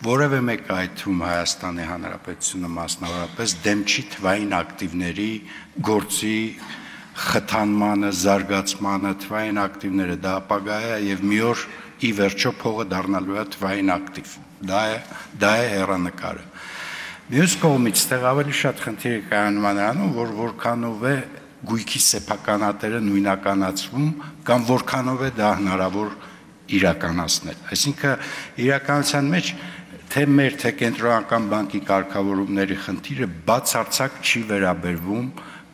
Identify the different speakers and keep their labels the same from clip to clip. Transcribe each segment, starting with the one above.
Speaker 1: որևէ մեկ այդում Հայաստանի Հանրապետությունը մասնավորապես դեմ չի թվային ակտիվների գործի խթանմանը, զարգացմանը, թվային ակտիվները դա ապագա է եւ մի օր ի վերջո փողը դառնալու է թվային ակտիվ։ Դա է հեռանկարը։ Մյուս կողմից ստեղ ավելի շատ խնդիր է կայանում նրանում, որ որքանով է գույքի սեփականատերը նույնականացվում կամ որքանով է դա հնարավոր իրականացնել։ Այսինքն իրականության մեջ թե մեր թե կենտրոնական բանկի կարգավորումների խնդիրը բացարձակ չի վերաբերվում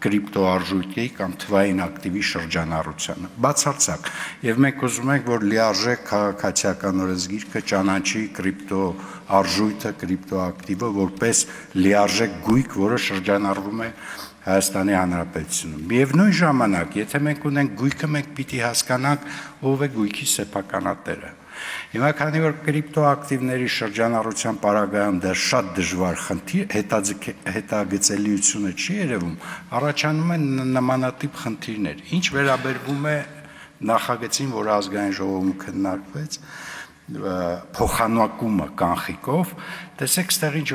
Speaker 1: կրիպտոարժույթի կամ թվային ակտիվի շրջանառությանը, բացարձակ, եւ մենք ուզում ենք, որ լիարժեք քաղաքացիական օրենսգիրքը ճանաչի կրիպտոարժույթը, կրիպտոակտիվը որպես լիարժեք գույք, որը շրջանառվում է Հայաստանի Հանրապետությունում։ Միևնույն ժամանակ, եթե մենք ունենք գույքը, մենք պիտի հասկանանք ով է գույքի սեփականատերը։ Հիմա քանի որ կրիպտոակտիվների շրջանառության պարագայում դեռ շատ դժվար խնդիր, հետագծելիությունը չի երևում, առաջանում են նմանատիպ խնդիրներ։ Ինչ վերաբերվում է նախագծին, որ ազգային ժողովում քննարկվեց, փոխանակումը կանխիկով, տեսեք, ստեղ ինչ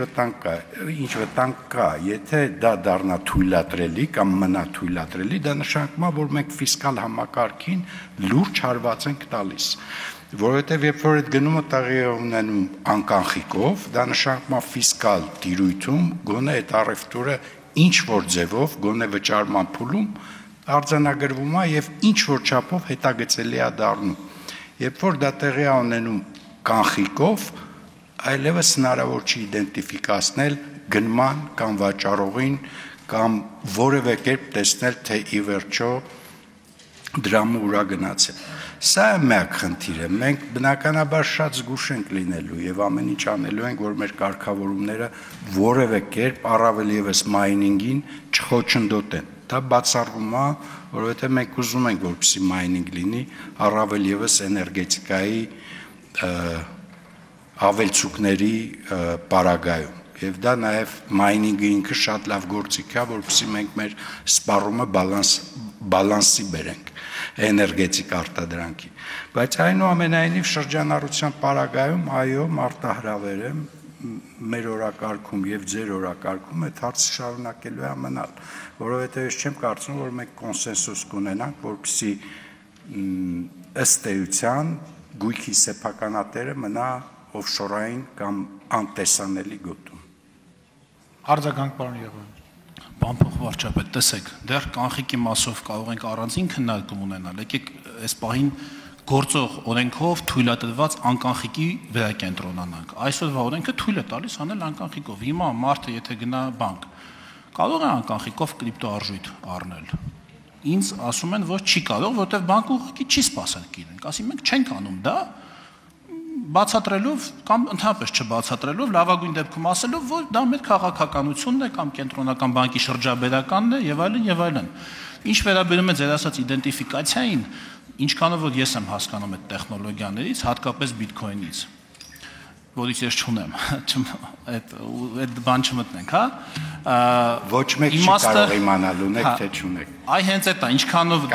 Speaker 1: վտանգ կա, եթե դա դառնա թույլատրելի կամ մնա թույլատրելի, դա նշանակում է, որ մենք ֆիսկալ համակարգին լուրջ հարված ենք տալիս, որովհետև երբ որ այդ գնումը տեղի է ունենում անկանխիկով, դա նշանակում է ֆիսկալ տիրույթում գոնե այդ առևտուրը ինչ որ ձևով, գոնե վճարման փուլում արձանագրվում է եւ ինչ որ չափով հետագծելի է դառնում։ Երբ որ դա տեղի է ունենում կանխիկով, այլևս հնարավոր չի իդենտիֆիկացնել գնման կամ վաճառողին կամ որևէ կերպ տեսնել, թե ի վերջո դրամը ուրա գնացել։ Սա է մեկ խնդիրը։ Մենք բնականաբար շատ զգուշ ենք լինելու եւ ամեն ինչ անելու ենք, որ մեր կարգավորումները որևէ կերպ առավել եւս մայնինգին չխոչընդոտեն։ Դա բացառվում է, որովհետեւ մենք ուզում ենք, որպեսզի մայնինգ լինի, առավել եւս էներգետիկայի ավելցուկների պարագայում։ Եվ դա նաև մայնինգը ինքը շատ լավ գործիք է, որպեսզի մենք մեր սպառումը բալանսի բերենք էներգետիկ արտադրանքի։ Բայց այնուամենայնիվ շրջանառության պարագայում այո, մարտահրավեր է մեր օրակարգում եւ ձեր օրակարգում այդ հարցը շարունակելու է մնալ, որովհետեւ ես չեմ կարծում, որ մենք կոնսենսուս կունենանք, որպեսզի ըստ էության գույքի սեփականատերը մնա օֆշորային կամ անտեսանելի գոտում։
Speaker 2: Արձագանք պարոն Եղոյան։
Speaker 3: Պարոն փոխվարչապետ, տեսեք, դեռ կանխիկի մասով կարող ենք առանձին քննարկում ունենալ։ Եկեք այս պահին գործող օրենքով թույլատրված անկանխիկի վերակենտրոնանանք։ Այսօրվա օրենքը թույլ է տալիս անել անկանխիկով։ Հիմա մարդը եթե գնա բանկ, կարող է անկանխիկով կրիպտոարժույթ առնել։ Ինձ ասում են, որ չի կարող, որովհետև բանկը ուղղակի չի սպասել կինենք։ Ասի մենք չենք անում դա, բացատրելով կամ ընդհանրապես չբացատրելով, լավագույն դեպքում ասելով, որ դա մեր քաղաքականությունն է կամ կենտրոնական բանկի շրջաբերականն է եւ այլն եւ այլն։ Ինչ վերաբերում է ձեր ասած իդենտիֆիկացիային, ինչքանով որ ես եմ հասկանում այդ տեխնոլոգիաներից, հատկապես բիթքոյնից, որից ես չունեմ, այդ բան չմտնենք, հա։
Speaker 1: Ոչ մեկ չի կարող իմանալ ունեք թե չունեք։
Speaker 3: Այ հենց այդ է, ինչքանով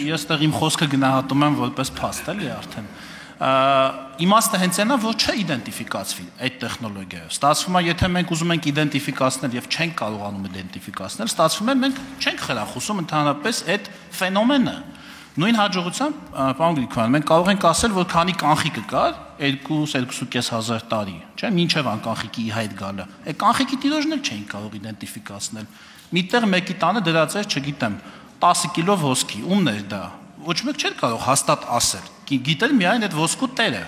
Speaker 3: ես տեղ իմ խոսքը գնահատում եմ որպես փաստ էլի արդեն։ Իմաստը հենց այնա, որ չիդենտիֆիկացվի այդ տեխնոլոգիայով։ Ստացվում է, եթե մենք ուզում ենք իդենտիֆիկացնել եւ չենք կարողանում իդենտիֆիկացնել, ստացվում է մենք չենք խրախուսում ընդհանրապես այդ ֆենոմենը։ Նույն հաջողությամբ, պարոն Գրիգորյան, մենք կարող ենք ասել, որ քանի կանխիկը կար 2-2.500 տարի, չէ՞, մինչև անկանխիկի հայտ գալը։ Այդ կանխիկի տիրոջն էլ չէին կարող իդենտիֆիկացնել։ Միտեղ մեկի տանը դրած էր, չգիտեմ, 10 կիլո ոսկի, ումն էր դա։ Ոչ մեկ չէր կարող հաստատ ասել։ Գիտել միայն այդ ոսկու տերը,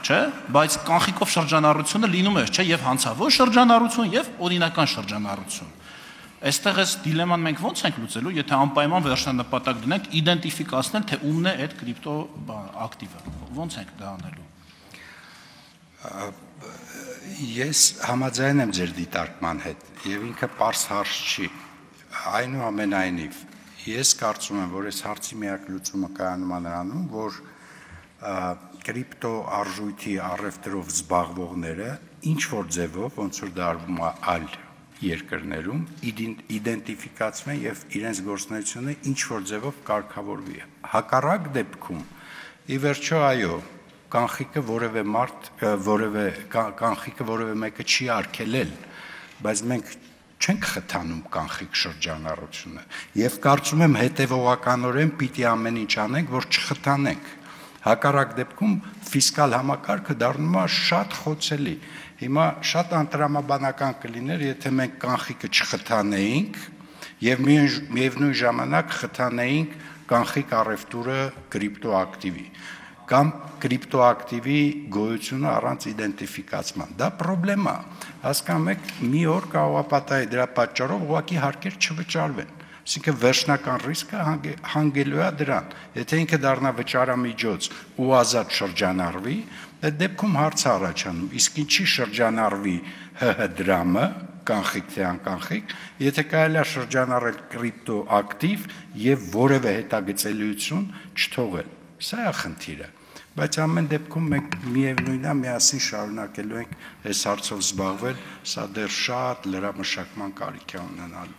Speaker 3: չէ՞, բայց կանխիկով շրջանառությունը լինում էր, չէ՞, եւ հանցավոր շրջանառություն եւ օրինական շրջանառություն։ Այստեղ այս դիլեման մենք ո՞նց ենք լուծելու, եթե անպայման վերջնանպատակ դնենք իդենտիֆիկացնել, թե ումն է այդ կրիպտո ակտիվը։ Ո՞նց ենք դա անելու։
Speaker 1: Ես համաձայն եմ ձեր դիտարկման հետ եւ ինքը պարզ հարց չի։ Այնուամենայնիվ ես կարծում եմ, որ այս հարցի միակ լուծումը կայանում է նրանում, որ կրիպտո արժույթի առևտրով զբաղվողները ինչ որ ձևով, ոնց որ դա արվում է այլ երկրներում, իդենտիֆիկացվեն եւ իրենց գործունեությունը ինչ որ ձևով կարգավորվի։ Հակառակ դեպքում, ի վերջո այո, կանխիկը որևէ մարդ, կանխիկը որևէ մեկը չի արգելել, բայց մենք չենք խթանում կանխիկ շրջանառությունը եւ կարծում եմ հետեւողականորեն պիտի ամեն ինչ անենք, որ չխթանենք։ Հակառակ դեպքում ֆիսկալ համակարգը դառնում է շատ խոցելի։ Հիմա շատ անտրամաբանական կլիներ, եթե մենք կանխիկը չխթանեինք եւ միևնույն ժամանակ խթանեինք կանխիկ առևտուրը կրիպտոակտիվի կամ կրիպտոակտիվի գոյությունը առանց իդենտիֆիկացման։ Դա խնդրեմ է, հասկանում եք, մի օր կարող է պատահի դրա պատճառով ուղղակի հարկեր չվճարվեն։ Այսինքն վերջնական ռիսկը հանգելու է դրան։ Եթե ինքը դառնա վճարամիջոց ու ազատ շրջանառվի, այդ դեպքում հարց առաջանում, իսկ ինչի շրջանառվի ՀՀ դրամը, կանխիկ թե անկանխիկ, եթե կարելի է շրջանառել կրիպտոակտիվ եւ որևէ հետագծելիություն չթողել։ Սա է խնդիրը։ Բայց ամեն դեպքում մենք միևնույնն է միասին շարունակելու ենք այս հարցով զբաղվել, սա դեռ շատ լրամշակման կարիք է ունենալու։